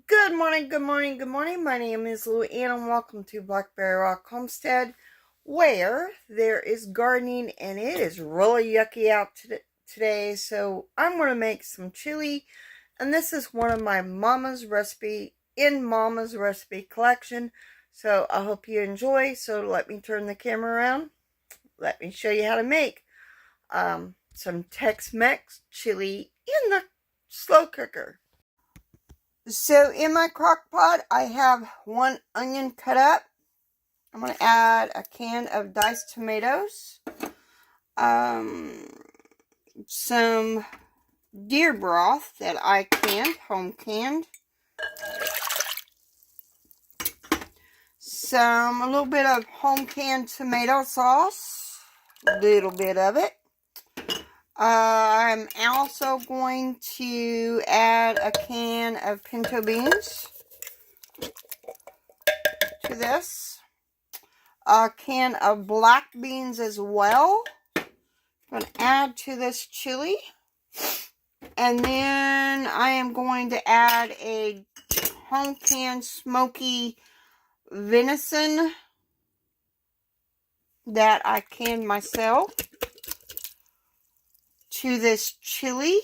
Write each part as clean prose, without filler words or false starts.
Good morning, good morning, good morning. My name is Lou Ann and welcome to Blackberryrock Homestead, where there is gardening and it is really yucky out today. So I'm going to make some chili, and this is one of my Momma's recipe in Momma's recipe collection. So I hope you enjoy. So let me turn the camera around. Let me show you how to make some Tex Mex chili in the slow cooker. So in my crock pot, I have 1 onion cut up. I'm going to add a can of diced tomatoes, some deer broth that I canned, home canned, a little bit of home canned tomato sauce, a little bit of it. I'm also going to add a can of pinto beans to this. A can of black beans as well. I'm going to add to this chili. And then I am going to add a home canned smoky venison that I canned myself to this chili.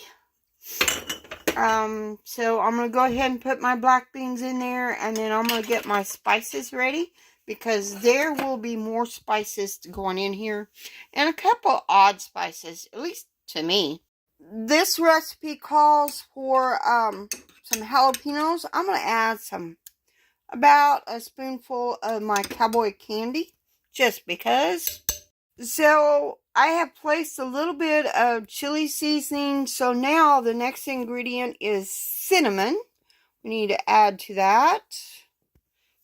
So I'm going to go ahead and put my black beans in there, and then I'm going to get my spices ready, because there will be more spices going in here, and a couple odd spices, at least to me. This recipe calls for some jalapenos. I'm going to add about a spoonful of my cowboy candy, just because. So I have placed a little bit of chili seasoning. So now the next ingredient is cinnamon. We need to add to that.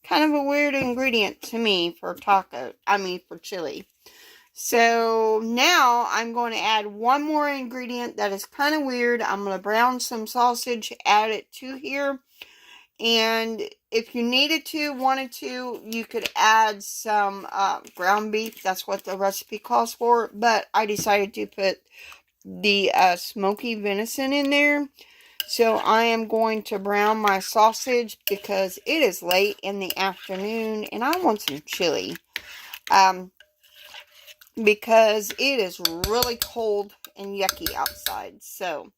Kind of a weird ingredient to me for for chili. So now I'm going to add one more ingredient that is kind of weird. I'm going to brown some sausage, add it to here. And if you wanted to, you could add some ground beef. That's what the recipe calls for. But I decided to put the smoky venison in there. So I am going to brown my sausage because it is late in the afternoon and I want some chili. Because it is really cold and yucky outside. So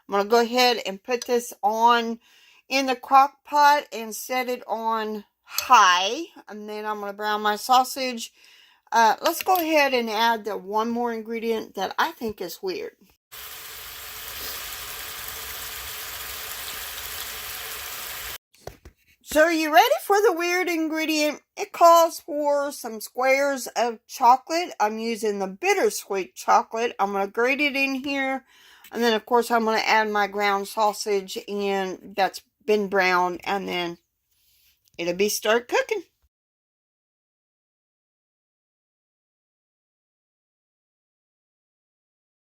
I'm going to go ahead and put this on in the crock pot and set it on high. And then I'm going to brown my sausage. Let's go ahead and add the one more ingredient that I think is weird. So are you ready for the weird ingredient? It calls for some squares of chocolate. I'm using the bittersweet chocolate. I'm going to grate it in here. And then, of course, I'm going to add my ground sausage and that's been browned. And then it'll be start cooking.